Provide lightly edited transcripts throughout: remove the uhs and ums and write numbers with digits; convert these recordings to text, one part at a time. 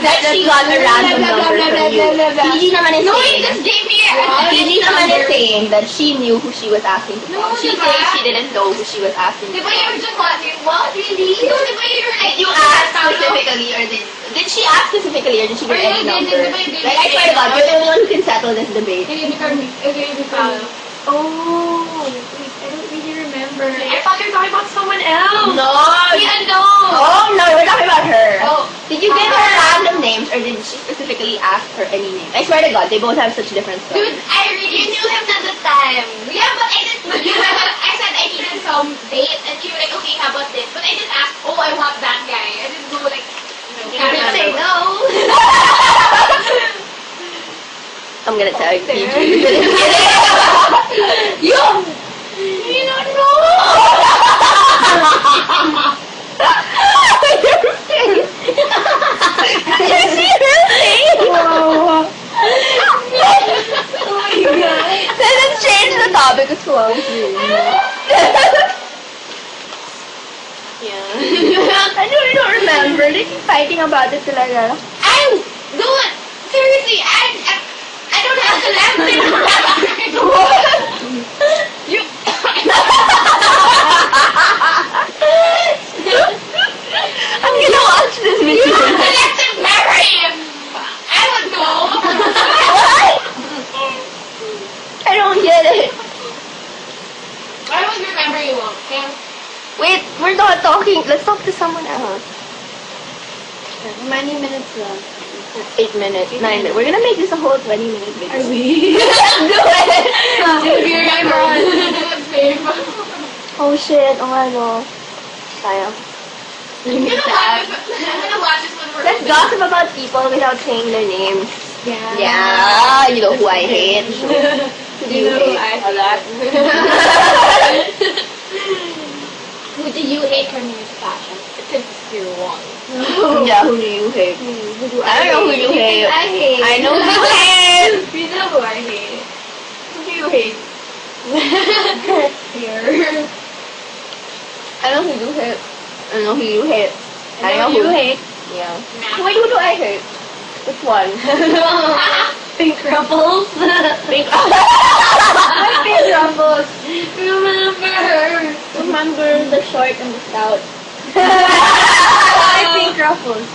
that she got a random number from you. PG naman is No, you saying, just gave me a PG naman is saying that she knew who she was asking to call. She said she didn't know who she was asking to Diba call. you were just wondering, what, really? No, diba you were like, Did you ask specifically or did she ask specifically or did she get Or any you number? did, Like, I swear to God, you're the only one who can settle this debate. Oh, wait, I don't really remember. I thought you were talking about someone else. No! Yeah, no. Oh, no, we're talking about her. Oh. Did you give her random names or did she specifically ask her any name? I swear to God, they both have such different Dude, stories. you knew him at the time. Yeah, but I didn't. I said I needed some date, and you were like, okay, how about this? But I didn't ask. Oh, I want that guy. I didn't go like, You didn't say no. I'm gonna tell you. You don't know. You're seriously? Oh my god. Let's change the topic. It's wrong. Yeah. I don't remember. They keep fighting about it talaga. Dude, seriously, I don't have the last thing to remember. You. I'm gonna watch this You video. have selective memory. I would know. What? I don't get it. I would remember you all, okay? Wait, we're not talking. Let's talk to someone else. How many minutes left? 8 minutes, 9 minutes. We're gonna make this a whole 20-minute video. Are we? Let's do it! Oh shit, oh ano. Sayang. I'm gonna watch this when we're Let's gossip about people without saying their names. Yeah. Yeah, you know who I hate. Who do you hate? A lot. Who do you hate coming into fashion? Since you're one. Yeah, who do you hate? Who do I don't know who you hate. I hate. I know who you hate. You know who I hate. Who do you hate? Here. I know who you hate. I know who you hate. I know who you hate. Yeah. Wait, who do I hate? Which one? Pink Ruffles. Pink. Pink Ruffles. Remember. Remember the short and the stout. Why Pink Ruffles?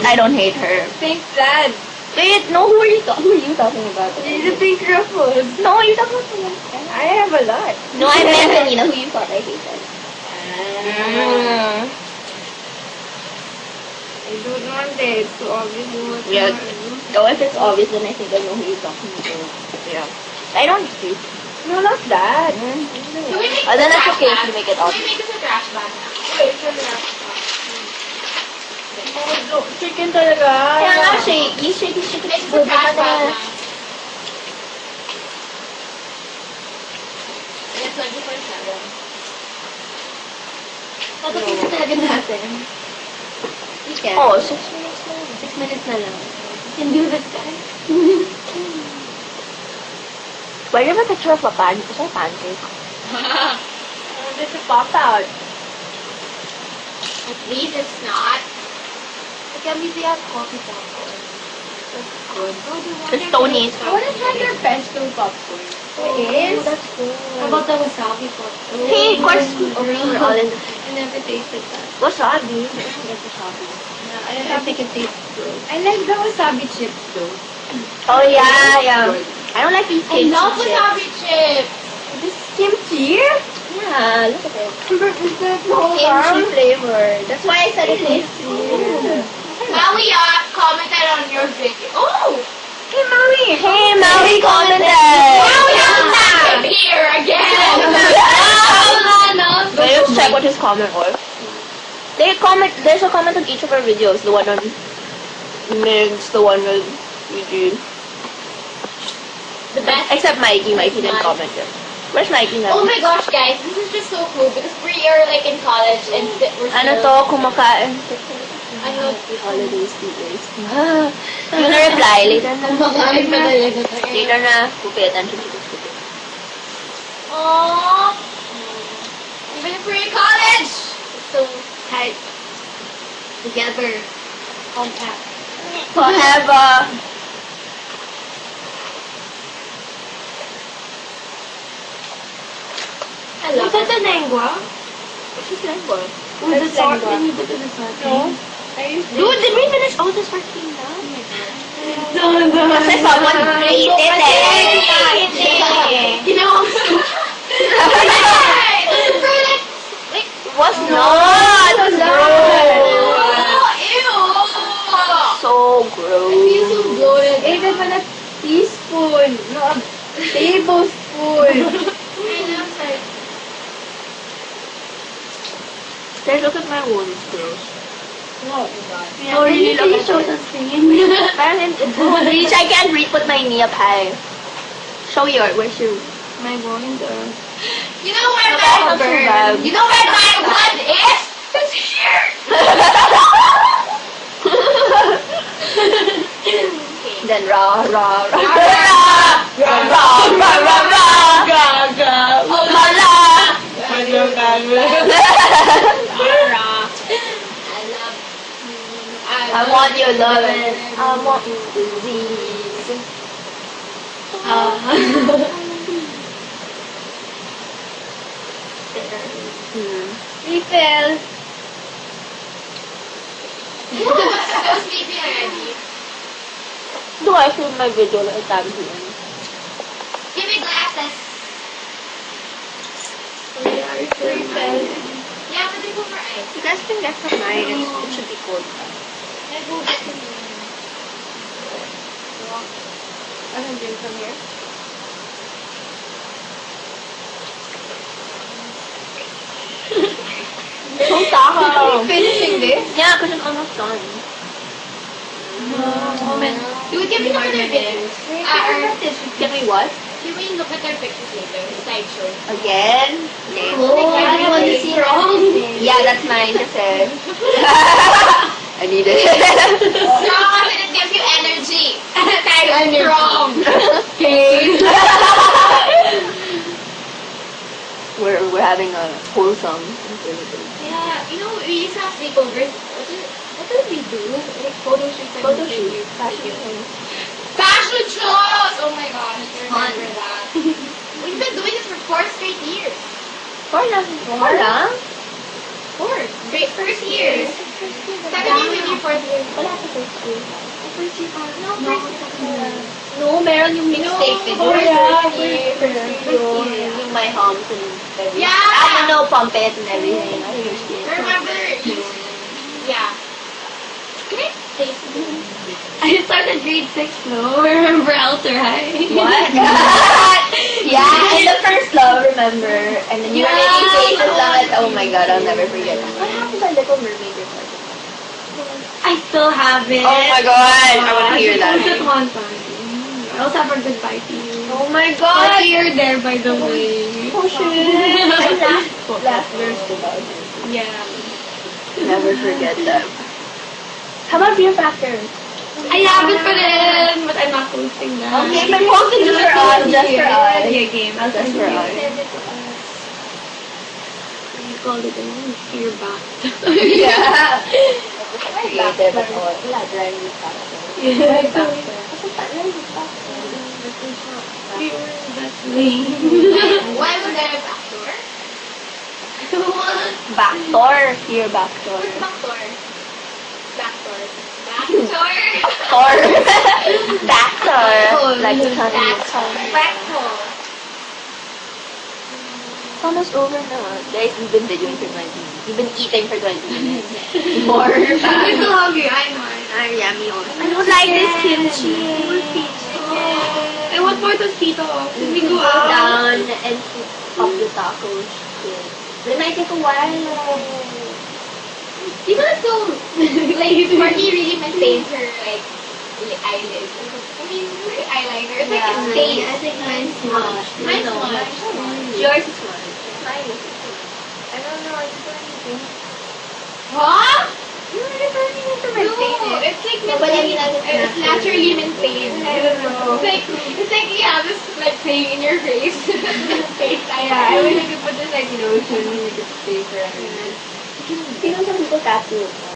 I don't hate her. Pink Sad. Wait, no, who are you talking about? The Pink Ruffles. No, you're talking about someone else. I have a lot. No, I meant Anina, who you thought I hated. I don't want it. So obviously what's Yeah. wrong. No, if it's obvious, then I think I know who you're talking about. Yeah. I don't hate. No, not that. Can we make Oh, then this a that's trash okay if bag? you make it Can obvious. we make this a trash bag now? Wait, turn it up. Oh, chicken talaga. Kaya nga, shaky. Make this a Good trash naman bag na. now. It's 24/7. Tatakin na talaga natin. You can. Oh, 6 minutes na. 6 minutes na lang. You can do this, guys. Why do you have a picture of a pancake? Is that a pancake? This is pop out. At least it's not. Can we see our coffee popcorn? That's good. It's Tony's. I want to try your pesto popcorn. It is? That's good. How about the wasabi popcorn? Hey, of course, we're all in. I never tasted that. Wasabi. I think it tastes good. I like the wasabi chips though. Oh, yeah, yeah. I don't like these I kimchi love chips. wasabi chips. This kimchi? Yeah, look at it. Is that so Kimchi flavor. That's why I said it tastes good. Maui commented on your video. Oh! Hey, Maui! Hey, Maui commented. Maui is here again! Wait, let's check what his comment was. There's a comment on each of our videos. The one on Migs, the one with Eugene. The best. Except Mikey. Mikey didn't comment yet. Where's Mikey now? Oh my gosh, guys, this is just so cool because we are like in college and we're still... Ano to? Kumakain. Ano? Holidays, days. You're gonna reply later na. Kumakain pa talaga tayo. Later na. We'll pay attention to this video. Aww. Even if we're in college! It's so tight. together. Compact. Forever. I love it. the lengua? What's this lengua? The salt, Then you put it in the No. Dude, did we finish all this working now? Kasi someone created it. You know, It was not. It was gross. ew. So I feel so gross. bloated. Even pala teaspoon, no, tablespoon. I know, sorry. Guys, look at my wound. It's gross. Oh my god. No, really, look at show it. the screen. Parang Reach, I can't read put my knee up high. Show your, where's your... My wound. You know where Okay, my not so bad. You know where my blood is? It's here. Then ra ra ra Ra, ra ra ra ra ra ra. Oh La la. I love. I want your love and I want your disease. Refill. Don't sleep already. Do I film my video like that here? Give me glasses. Refill. Yeah, but they go for ice. You guys can get from mine. It should be cold. I go back to me. I can drink from here. So taco. Finishing this? Yeah, because I'm almost done. Moment. Dude, can we look at their pictures? Can we what? Can we look at their pictures later? The slideshow. Again? Oh, I want to see wrong. Yeah, that's mine kasi. I need it. Strong kasi it gives you energy. Type strong. Okay. We're having a wholesome activity. Yeah, you know, we used to have sleepovers. What did we do? Like photo shoots. and Photo videos. shoot. Fashion show. Fashion shows! Oh my gosh, I Fun. remember that. We've been doing this for 4 straight years. Four lang. Four lang? 4 straight first years. Second year with your 4th year. Wala sa first year. No, first year. No, meron yung mixtape video. Oh, yeah. Yung my humps and everything. Yeah. I don't know, pump it and everything. I used it. I remember. Yeah. Can I say something? I started grade 6, no? Remember Alter High? What? Yeah, in the first love, remember? And then you were making faces on it. Oh my god, I'll never forget. What happened to Little Mermaid? I still have it. Oh my god, I want to hear I posted that. one time. I also have a goodbye to you. Oh my But god! you're there, by the way. Oh shit! Last verse about it. Yeah. Never forget that. How about Fear Factor? I have it pa rin, but I'm not posting that. Okay, but post it just for us, just for us. Yeah, game. I'll Just send for you. us. You called it Fear Back. Yeah. Creative at all. Wala, driving factor. Yeah. Kasi driving factor. Fear that way. Why was there a backdoor? Backdoor. Fear Backdoor. What's backdoor? Backdoor. Backdoor? Backdoor. Backdoor. Like the sun in the Backdoor. sun. Backdoor. It's almost over now. Guys, we've been videoing for 20 minutes. We've been eating for 20 minutes. More. I'm so hungry. I'm Yummy also. I don't like this kimchi. I want more tostito. Can we go Go out? down and eat up the tacos. It might take a while. You know, so, like, Sparky really maintains her, like, eyelids. I mean, her eyeliner. It's like a stain. I think mine's Smudge. Mine's No, smudge. Yours is smudge. Mine is smudge. I don't know. I just don't anything. Huh? No, I just don't anything to maintain No, it. it's like No, but I mean, I just it's naturally maintained. I don't know. It's like you have this like thing in your face. Face Yeah, I wish I could put this like lotion and you could stay forever. Sino sa people tattoo?